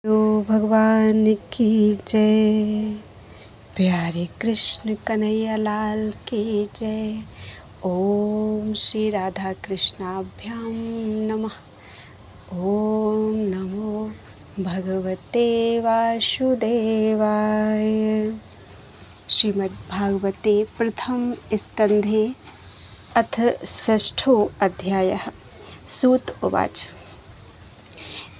तो भगवान की जय। प्यारे कृष्ण कन्हैया लाल की जय। ओम श्री राधा कृष्णाभ्याम नमः। ओम नमो भगवते वासुदेवाय। श्रीमद्भागवते प्रथम स्कंधे अथ षष्ठो अध्यायः। सूत उवाच।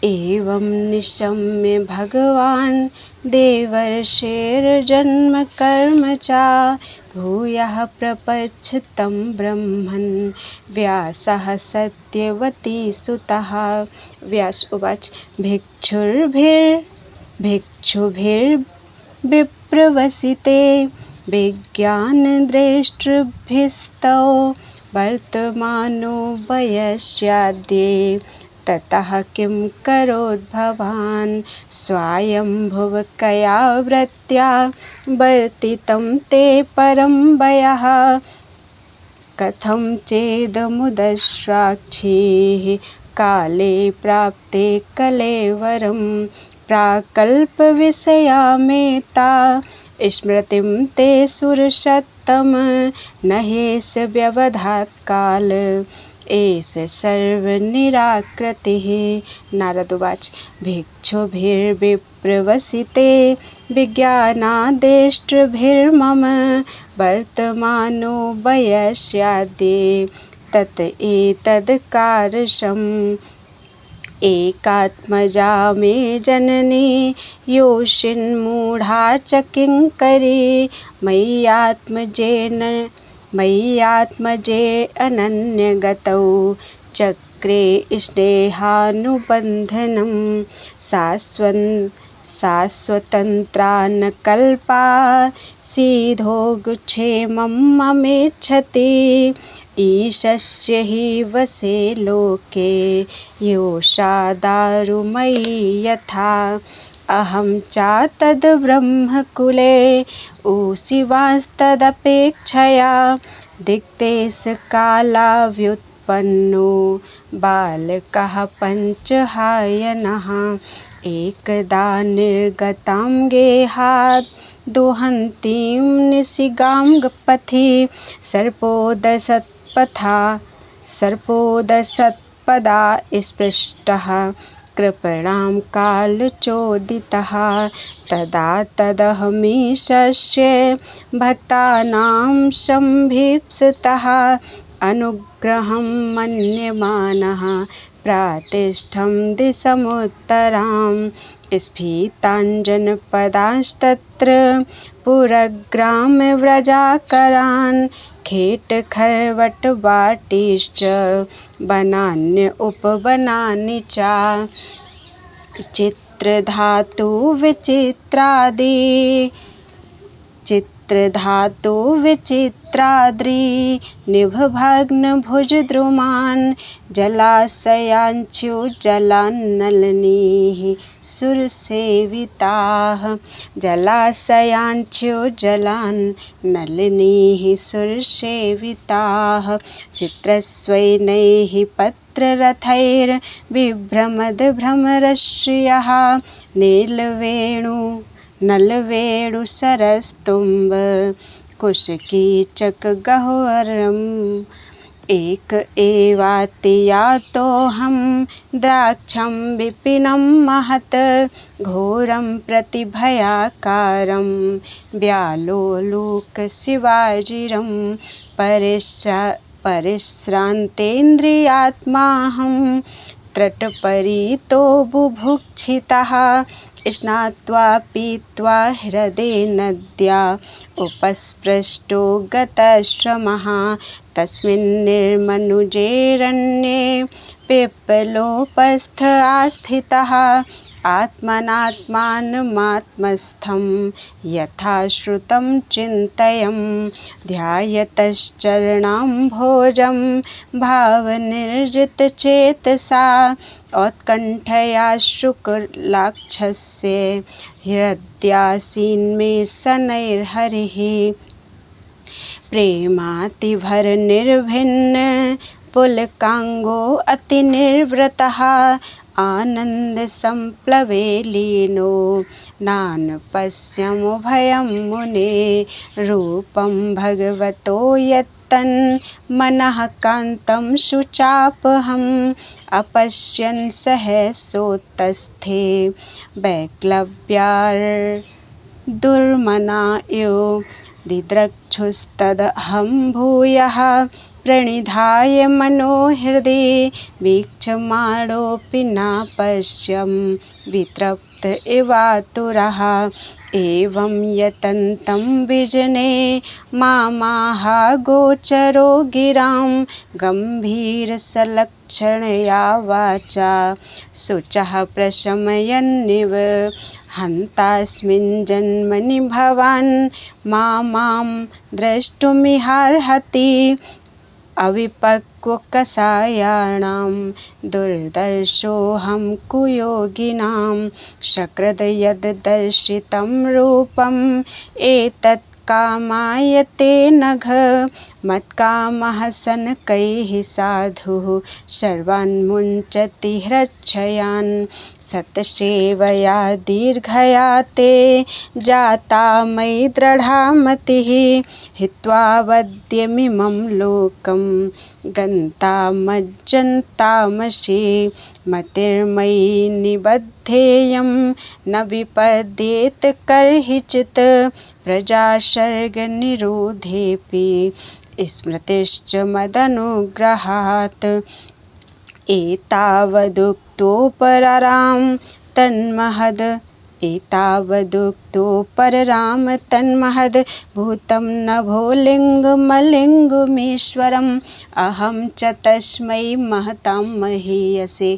एवं निशम्य भगवान् देवर्षेर्जन्म कर्म च भूयः प्रपच्छ तं ब्रह्मन् व्यासः सत्यवती सुतः। व्यास उवाच। भिक्षुभिर्विप्रवसिते विज्ञानद्रष्टृभिस्तौ वर्तमानो वयस्याद्ये ततः किं करोद्भवान् स्वायम्भुवकया वृत्त्या वर्तितं ते परं वयः कथं चेदमुदश्राक्षीः काले प्राप्ते कलेवरं प्राकल्पविषयामेता स्मृतिं ते सुरसत्तम न ह्येष व्यवधात् काल एष सर्वनिराकृतिः। नारद उवाच। भिक्षुभिर्विप्रवसिते विज्ञानादेष्ट्रभिर्मम वर्तमानो वयस्याद्ये तत एतद्कारशम् एकात्मजा मे जननी योषिन्मूढा च किङ्करी मय्यात्मजे अनन्यगतौ चक्रे स्नेहानुबन्धनं शाश्वतन्त्रा न कल्पा सीधोगक्षेमं ममेच्छति ईशस्य हि वसे लोके योषा दारुमयी यथा अहं चातद्ब्रह्मकुले उशिवांस्तदपेक्षया दिक्तेशकालाव्युत्पन्नो बालकः पञ्चहायनः एकदा निर्गतां गेहात् दुहन्तीं निशिगां पथि सर्पोदशत्पदा स्पृष्टः कृपणां कालचोदितः तदा तदहमीशस्य भक्तानां संभीप्सितः अनुग्रहं मन्यमानः प्रातिष्ठं दिशमुत्तरां स्फीताञ्जनपदांस्तत्र पुरग्रामव्रजाकरान् खेटखर्वटवाटीश्च वनान्य उपवनानि च चित्रधातुविचित्राद्रि निभभग्नभुजद्रुमान् जलाशयाञ्छुजलान्नलिनीः सुरसेविताः चित्रस्वैनैः पत्ररथैर्बिभ्रमद्भ्रमरश्रियः नलवेणुसरस्तुम्ब कुशकीचकगह्वरम् एक एवातियातोऽहं द्राक्षं विपिनं महत् घोरं प्रतिभयाकारं व्यालोलुकशिवाजिरं परिश्रान्तेन्द्रियात्माहं त्रटपरीतो बुभुक्षितः स्नात्वा पीत्वा हृदे नद्या उपस्पृष्टो गतश्रमः तस्मिन् निर्मनुजेरण्ये पिप्पलोपस्थ आस्थितः आत्मनात्मानमात्मस्थं यथा श्रुतं चिन्तयन् ध्यायतश्चरणाम्भोजं भावनिर्जितचेतसा औत्कण्ठया शुक्लाक्षस्य हृद्यासीन्मे शनैर्हरिः प्रेमातिभरनिर्भिन्न पुलकाङ्गो अतिनिर्वृतः आनन्दसम्प्लवे लीनो नानुपश्यमुभयं मुने रूपं भगवतो यत्तन्मनः कान्तं शुचापहम् अपश्यन् सहसोत्तस्थे वैक्लव्यार्दुर्मना इव दिद्रक्षुस्तदहं भूयः प्रणिधाय मनोहृदि वीक्षमाणोऽपि नापश्यं वितृप्त इवातुरः एवं यतन्तं विजने मामाहागोचरो गिरां गम्भीरसलक्षणया वाचा शुचः प्रशमयन्निव हन्तास्मिन् जन्मनि भवान् मां द्रष्टुमिहार्हति अविपक्वकषायाणां दुर्दर्शोऽहं कुयोगिनां शक्रद यद्दर्शितं रूपम् एतत् कामायते नघ मत्कामः सनकैः साधुः सर्वान् मुञ्चति हृच्छयान् सतसेवया दीर्घया ते जाता मयि दृढा मतिः हित्वा वद्यमिमं लोकं गन्तामज्जन्तामसि मतिर्मयि निबद्धेयं न विपद्येत कर्हिचित् प्रजासर्गनिरोधेऽपि स्मृतिश्च मदनुग्रहात् एतावदुक्तोपरराम तन्महद् भूतं नभो लिङ्गमलिङ्गमेश्वरम् अहं च तस्मै महतां महीयसे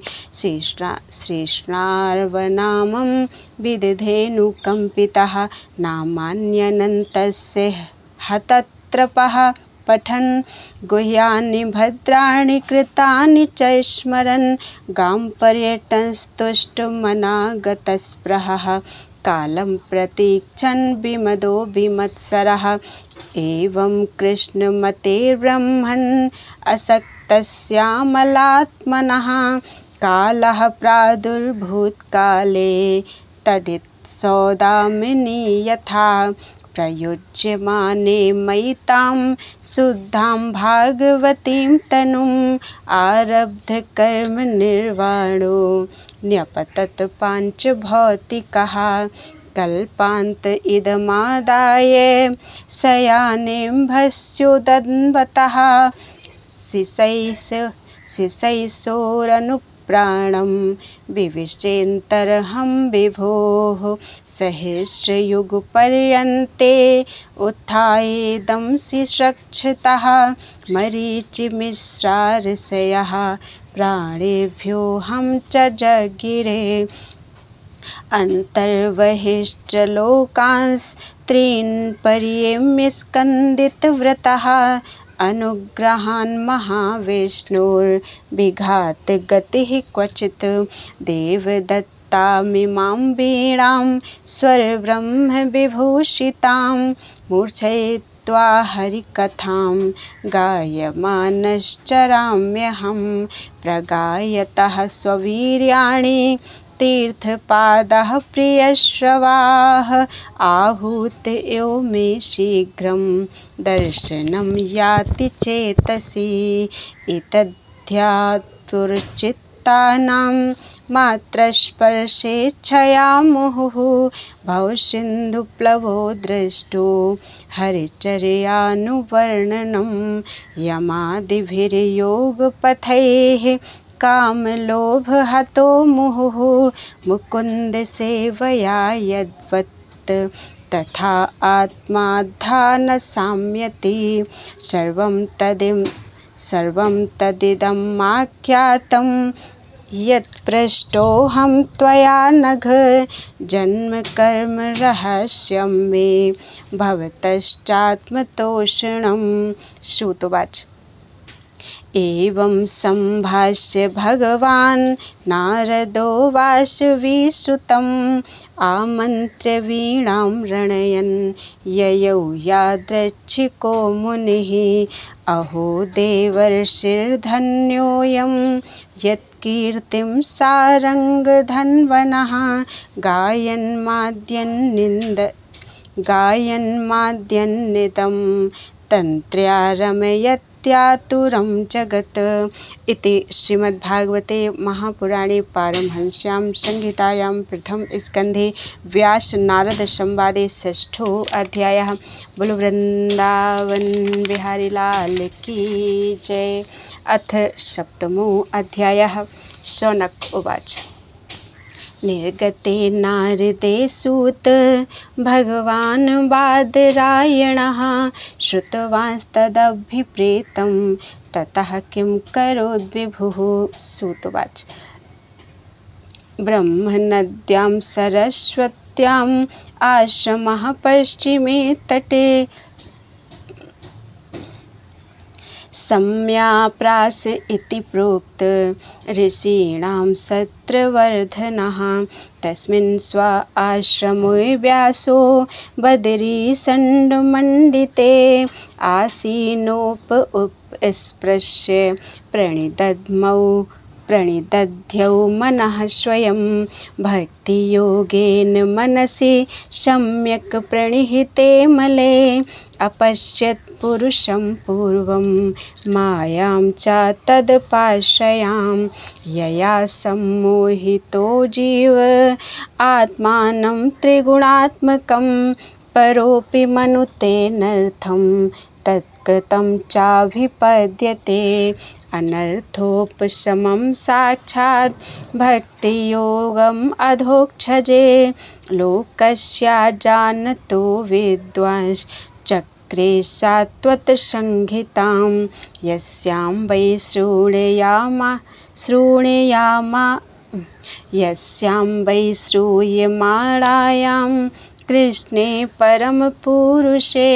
श्रीष्णार्वनामं विदधेनुकम्पितः नामान्यनन्तस्य हतत्रपः पठन् गुह्यानि भद्राणि कृतानि च स्मरन् गां पर्यटनस्तुष्टमनागतस्पृहः कालं प्रतीक्षन् विमदो विमत्सरः एवं कृष्णमतेर्ब्रह्मन् असक्तस्यामलात्मनः कालः प्रादुर्भूतकाले तडित्सौदामिनी यथा प्रयुज्यमाने मयि तां शुद्धां भागवतीं तनुम् आरब्धकर्मनिर्वाणो न्यपतत् पाञ्चभौतिकः कल्पान्त इदमादाय शयानेऽम्भस्योदन्वतः शिशैशोरनुप्राणं विविशेऽन्तरहं विभोः सहस्रयुगपर्यन्ते उत्थायेदंसि रक्षतः मरीचिमिश्रार्षयः प्राणेभ्योऽहं च जगिरे अन्तर्बहिश्च लोकांस्त्रीन् पर्यम्य स्कन्दितव्रतः अनुग्रहान् महाविष्णुर्विघातगतिः क्वचित् देवदत्तामिमां वीणां स्वरब्रह्मविभूषितां मूर्छयित्वा हरिकथां गायमानश्चराम्यहं प्रगायतः स्ववीर्याणि तीर्थपादः प्रियश्रवाः आहूत यो मे शीघ्रं दर्शनं याति चेतसि एतद्ध्यातुर्चित्तानां मात्रस्पर्शेच्छया मुहुः भवसिन्धुप्लवो दृष्टो हरिचर्यानुवर्णनं यमादिभिर्योगपथैः कामलोभहतो मुहुः मुकुन्दसेवया यद्वत् तथा आत्माद्धा न साम्यति सर्वं तदिदमाख्यातं यत्पृष्टोऽहं त्वया नघ जन्मकर्म रहस्यं मे भवतश्चात्मतोषणं श्रुतवाच। एवं सम्भाष्य भगवान् नारदो वासुविसुतम् आमन्त्र्य वीणां रणयन् ययौ यादृच्छिको मुनिः अहो देवर्षिर्धन्योऽयं यत् कीर्तिं सारङ्गधन्वनः गायन्माद्यन्निदं तन्त्र्या रमयत्यातुरं जगत्। इति श्रीमद्भागवते महापुराणे पारमहंस्यां संहितायां प्रथमस्कन्धे व्यास-नारद-संवादे षष्ठो अध्यायः। बोलो वृंदावन बिहारी लाल की जय। अथ सप्तमो अध्यायः। शौनक उवाच। निर्गते नारदे सूत भगवान् बादरायणः श्रुतवांस्तदभिप्रेतं ततः किं करोद्विभुः। सूतोवाच। ब्रह्मनद्यां सरस्वत्याम् आश्रमः पश्चिमे तटे सम्याप्रास इति प्रोक्त ऋषीणां सत्रवर्धनः। तस्मिन् स्व आश्रमे व्यासो बदरीसण्डमण्डिते आसीनोपस्पृश्य प्रणिदध्यौ मनः स्वयं भक्तियोगेन मनसि सम्यक् प्रणिहिते मले अपश्यत् पुरुषं पूर्वं मायां च तदपाश्रयां यया सम्मोहितो जीव आत्मानं त्रिगुणात्मकं परोऽपि मनुते नर्थं तत्कृतं चाभिपद्यते अनर्थोपशमं साक्षात् भक्तियोगम् अधोक्षजे लोकस्याजानतो विद्वांस चक्रे सात्वतसंहितां यस्यां वै श्रूयमाणायां कृष्णे परमपुरुषे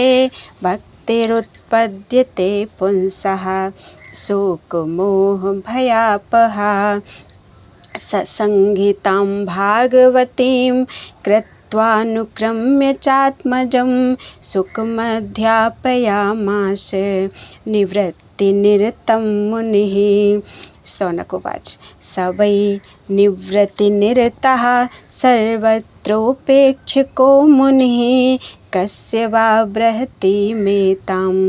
भक्तिरुत्पद्यते पुंसः शोकमोहभयापहा। संहितां भागवतीं कृत्वानुक्रम्य चात्मजं सुखमध्यापयामास निवृत्तिनिरतं मुनिः। शौनकोवाच। स वै निवृत्तिनिरतः सर्वत्रोपेक्षको मुनिः कस्य वा बृहतीमेताम्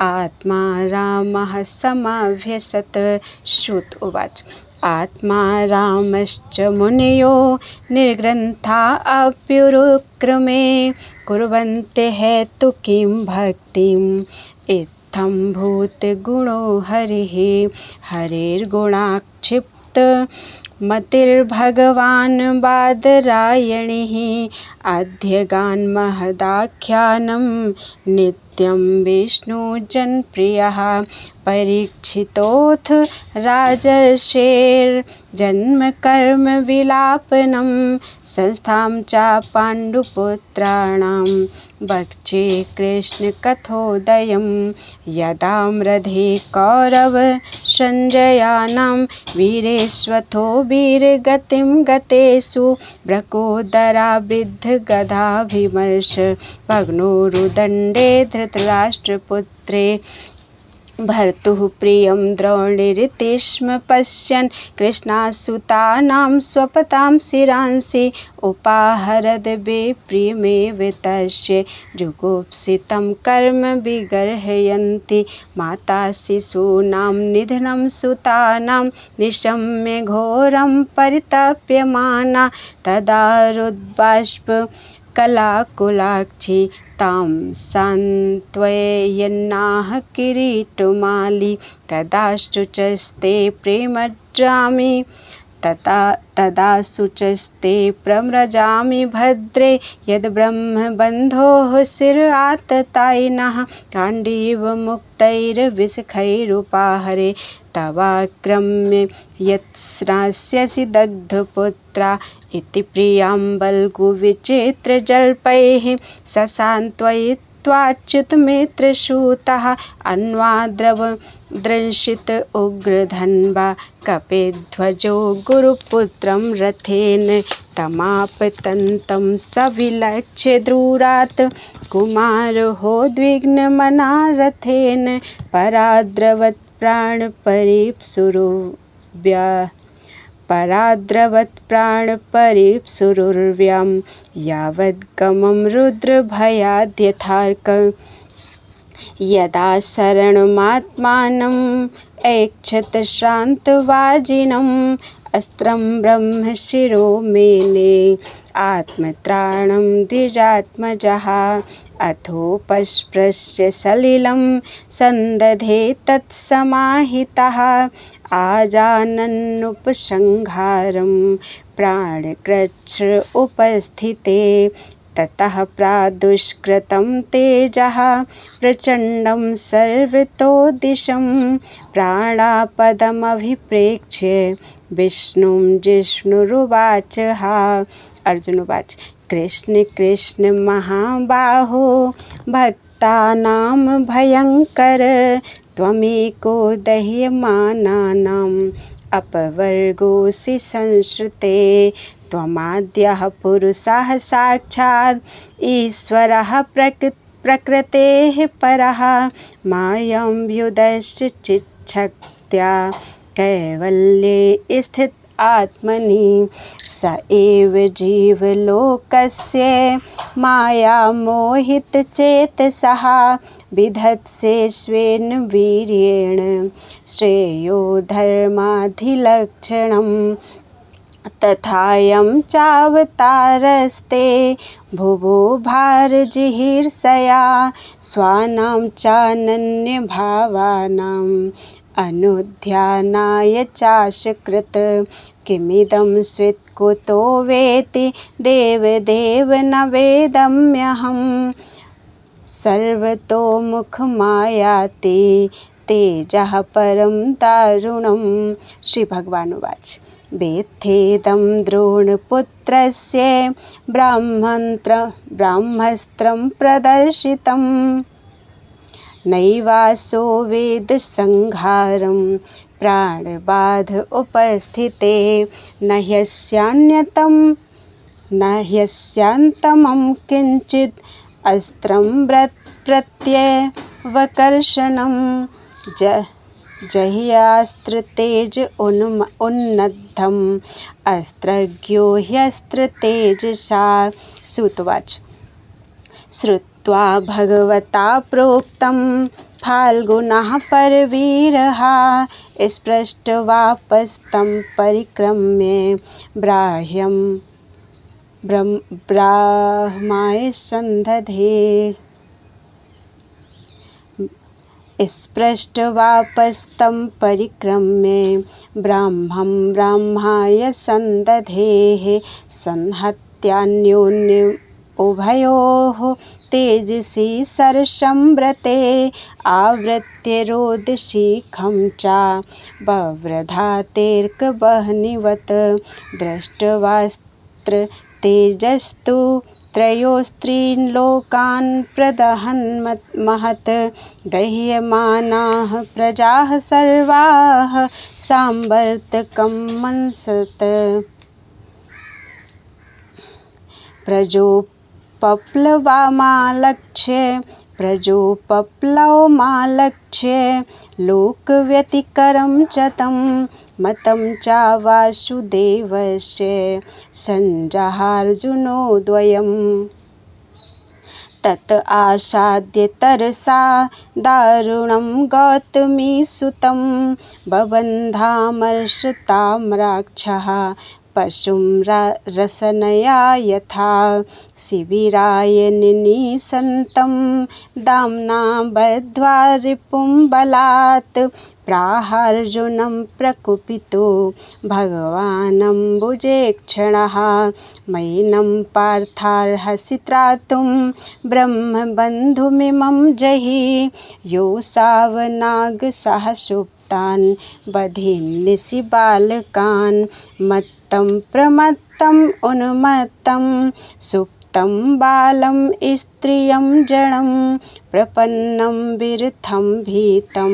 आत्मा रामः समभ्यसत्। श्रुत उवाच। आत्मा रामश्च मुनयो निर्ग्रन्था अप्युरुक्रमे कुर्वन्ते हेतुकीं भक्तिम् इत्थं भूतगुणो हरिः हरिर्गुणाक्षिप्त मतिर्भगवान् बादरायणिः अध्यगान्महदाख्यानं नित्यं विष्णुजनप्रियः परीक्षितोऽथ राजर्षेर्जन्मकर्मविलापनं संस्थां च पाण्डुपुत्राणां वक्षे कृष्णकथोदयं यदा मृधे कौरव सञ्जयानां वीरेष्वथो वीरगतिं गतेषु ब्रकोदराबिद्धगदाभिमर्श भग्नोरुदण्डे धृतराष्ट्रपुत्रे भर्तुः प्रियं द्रोणीरिति स्म पश्यन् कृष्णासुतानां स्वपतां शिरांसि उपाहरद विप्रियमेव तस्य जुगुप्सितं कर्म विगर्हयन्ति माता शिशूनां निधनं सुतानां निशम्य घोरं परितप्यमाना तदा रुद्बाष्प कलाकुलाक्षी तां सान्त्वयन्नाह किरीटमाली तदा शुचस्ते प्रेमजामि तदा शुचस्ते प्रम्रजामि भद्रे यद् ब्रह्मबन्धोः शिराततायिनः गाण्डीवमुक्तैर्विशखैरुपाहरे तवाक्रम्य यत्स्नास्यसि दग्धपुत्रा इति प्रियाम्बल्गुविचित्रजल्पैः ससान्त्वयित्वाच्युतमित्रसूतः अन्वाद्रंशित उग्रधन्वा कपिध्वजो गुरुपुत्रं रथेन तमापतन्तं सविलक्ष्य दूरात् कुमारोद्विग्नमना रथेन पराद्रवत् प्राणपरीप्सुरुव्या पराद्रवत् प्राणपरिप्सुरुर्व्यं यावद्गमं रुद्रभयाद्यथार्कं यदा शरणमात्मानम् ऐक्षत श्रान्तवाजिनम् अस्त्रं ब्रह्म शिरो मेने आत्मत्राणं द्विजात्मजः अथोपस्पृश्य सलिलं सन्दधे तत्समाहितः आजानन्नुपसंहारं प्राणकृच्छ उपस्थिते ततः प्रादुष्कृतं तेजः प्रचण्डं सर्वतोदिशं प्राणापदमभिप्रेक्ष्य विष्णुं जिष्णुरुवाच अर्जुन उवाच कृष्ण कृष्ण महाबाहो भक्तानां भयङ्कर त्वमेको दह्यमानानाम् अपवर्गोऽसि संश्रुते त्वमाद्यः पुरुषः साक्षात् ईश्वरः प्रकृतेः परः मायां व्युदश्चिच्छक्त्या कैवल्ये स्थित आत्मनि स एव जीवलोकस्य मायामोहितचेतसः विधत्से स्वेन वीर्येण श्रेयो धर्माधिलक्षणम् तथायं चावतारस्ते भुवो भारजिहीर्षया स्वानां चानन्यभावानाम् अनुध्यानाय चाशकृत किमिदं स्वित्कुतो वेति देवदेव न वेदम्यहम् सर्वतोमुखमायाति तेजः परं दारुणं। श्री भगवान उवाच वेत्थेदं द्रोणपुत्रस्य ब्राह्मस्त्रं प्रदर्शितं नैवासो वेद संहारं प्राणबाध उपस्थिते न ह्यस्यान्तमं किंचित् अस्त्रं प्रत्यवकर्षणं जह्यास्त्रतेज उन्नद्धम् अस्त्रज्ञो ह्यस्त्रतेजसा। सुतवाच श्रुत्वा भगवता प्रोक्तं फाल्गुनः परवीरः स्पृष्ट्वापस्तं परिक्रम्य ब्राह्माय सन्दधे स्पृष्ट्वापस्तं परिक्रम्य ब्राह्माय सन्दधेः संहत्यान्योन्यम् उभयोः तेजसी सरसंव्रते आवृत्य रोदशीखं च बव्रधातेर्कवह्निवत् दृष्ट्वास्त्र तेजस्तु त्रयोस्त्रीन् लोकान् प्रदहन् महत् दह्यमानाः प्रजाः सर्वाः साम्वर्तकं मंसत प्रजोपप्लवमालक्ष्य लोकव्यतिकरं च तं मतं च वासुदेवस्य सञ्जहार्जुनोद्वयम् तत् आसाद्य तरसा दारुणं गौतमीसुतं बबन्धामर्षतां राक्षः पशुं रसनया यथा शिबिराय निनिसन्तं दाम्ना बद्ध्वा रिपुं बलात् प्राहार्जुनं प्रकुपितो भगवानम्बुजेक्षणः मैनं पार्थार्हसि त्रातुं ब्रह्मबन्धुमिमं जहि योऽसावनागसः सुप्तान् बधीन्निशि बालकान् मत्तं प्रमत्तं उन्मत्तं सुप्तं बालं स्त्रियं जडं प्रपन्नं विरथं भीतं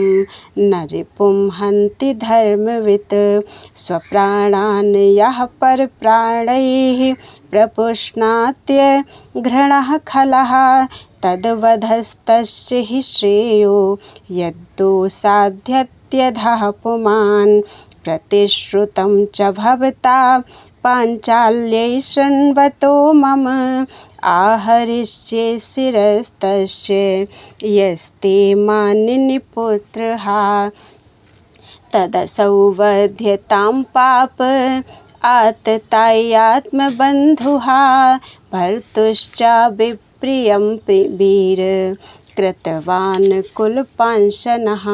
न रिपुं हन्ति धर्मवित् स्वप्राणान् यः परप्राणैः प्रपुष्णात्य घृणः खलः तद्वधस्तस्य हि श्रेयो यद्दोषाध्यत्यधः पुमान् प्रतिश्रुतं च भवता पाञ्चाल्यै शृण्वतो मम आहरिष्ये शिरस्तस्य यस्ते मानिनीपुत्रः तदसौ वध्यतां पाप आततायात्मबन्धुः भर्तुश्च विप्रियं वीर कृतवान् कुलपांशनः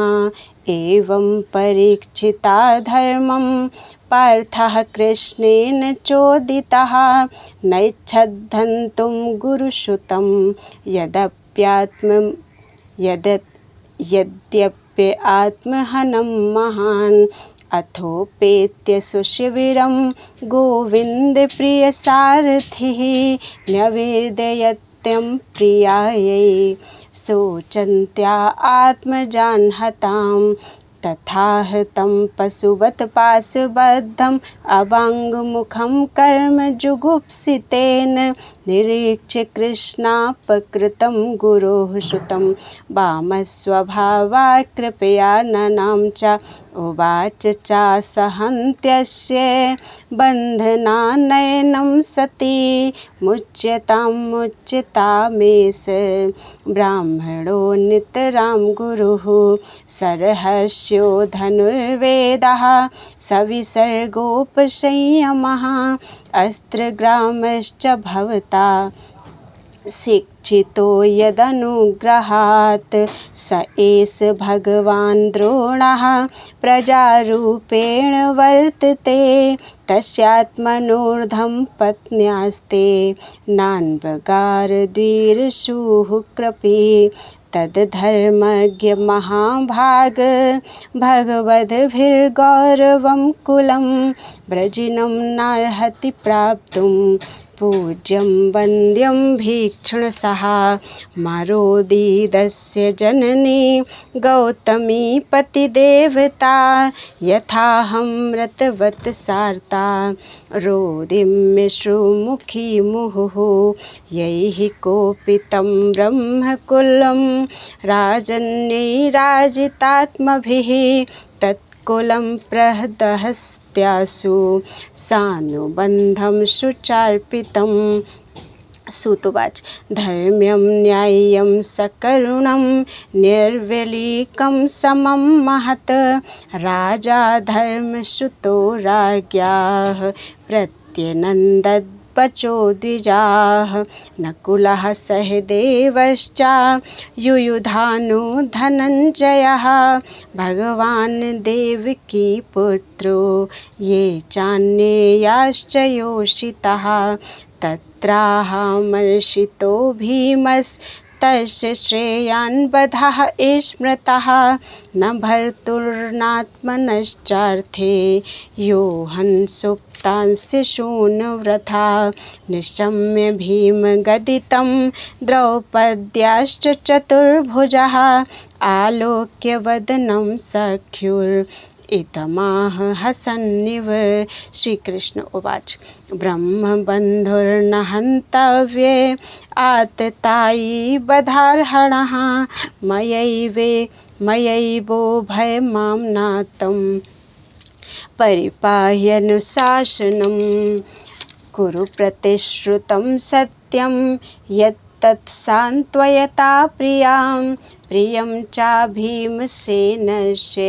एवं परीक्षिता धर्मं पार्थः कृष्णेन चोदितः नैच्छद्धन्तुं गुरुसुतं यद्यप्यात्महनं महान् अथोपेत्य सुशिबिरं गोविन्दप्रियसारथिः न्यवेदयत्यं प्रियायै शोचन्त्या आत्मजान् हतां तथा हृतं पशुवत् पाशबद्धम् अवाङ्मुखं कर्म जुगुप्सितेन निरीक्ष्य कृष्णापकृतं गुरोः सुतं वामस्वभावा कृपया ननां च उवाच चासहन्त्यस्य बन्धनानयनं सती मुच्यतामेष ब्राह्मणो नितरां गुरुः सरहस्यो धनुर्वेदः सविसर्गोपसंयमः अस्त्रग्रामश्च भवता शिक्षितो यदनुग्रहात् स एष भगवान् द्रोणः प्रजारूपेण वर्तते तस्यात्मनोर्धं पत्न्यास्ते नान्वगारद्विरसुः कृपी तद्धर्मज्ञ महाभाग भगवद्भिर्गौरवं कुलं व्रजिनं नार्हति प्राप्तुं पूज्यं वन्द्यं भीक्षणसः मरोदीदस्य जननी गौतमी पतिदेवता यथाहं व्रतवत् सार्ता रोदिम्यश्रुमुखी मुहुः यैः कोपितं ब्रह्मकुलं राजन्यैराजितात्मभिः तत्कुलं प्रहदहस्त्यासु सानुबन्धं सुचार्पितं सुतुवाच धर्म्यं न्याय्यं सकरुणं निर्वलीकं समं महत् राजा धर्मश्रुतो राज्ञाः प्रत्यनन्दद्वचो द्विजाः नकुलः सहदेवश्च युयुधानो धनञ्जयः भगवान् देवकी पुत्रो ये चान्येयाश्च योषितः तत्राहमर्षितो भीमस्तस्य श्रेयान्वधः स्मृतः न भर्तुर्नात्मनश्चार्थे यो हंसुप्तांस्य शून्यव्रथा निशम्य भीमगदितं द्रौपद्याश्च चतुर्भुजः आलोक्य वदनं सख्युर्इदमाह हसन्निव। श्रीकृष्ण उवाच ब्रह्मबन्धुर्न हन्तव्ये आततायी वधार्हणः मयैवो भयमां नातं परिपाह्यनुशासनं कुरु प्रतिश्रुतं सत्यं यत्तत् सान्त्वयता प्रियं च भीमसेनस्य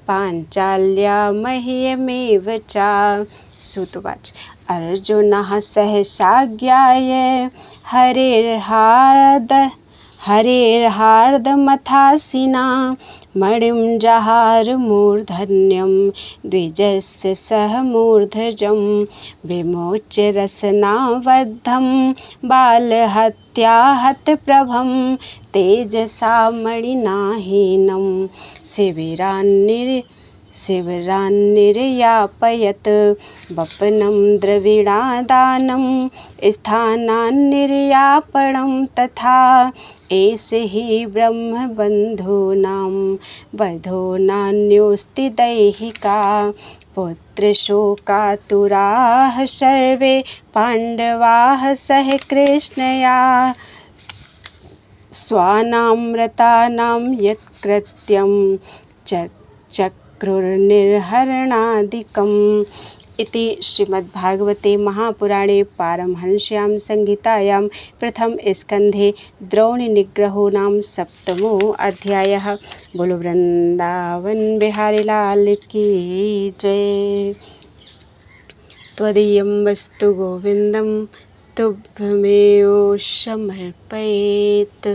पाञ्चाल्या मह्यमेव च। सुतुवाच अर्जुनः सहसाज्ञाय हरेर्हार्दमथासिना मणिं जहार मूर्धन्यं द्विजस्य सह मूर्धजं विमोच्य रसनाबद्धं बालहत्याहतप्रभं तेजसा मणिनाहीनं शिबिरान्निर्यापयत् वपनं द्रविणादानं स्थानान्निर्यापणं तथा एष हि ब्रह्मबन्धूनां वधो नान्योऽस्ति दैहिका पुत्रशोकातुराः सर्वे पाण्डवाः सह कृष्णया स्वानामृतानां यत्कृत्यं क्रूरनिर्हरणादिकम् इति श्रीमद्भागवते महापुराणे पारमहंस्यां संहितायां प्रथमस्कन्धे द्रोणीनिग्रहो नाम सप्तमो अध्यायः। बोलो वृंदावन बिहारी लाल की जय। त्वदीयं वस्तु गोविन्दं तुभ्यमेव समर्पयेत्।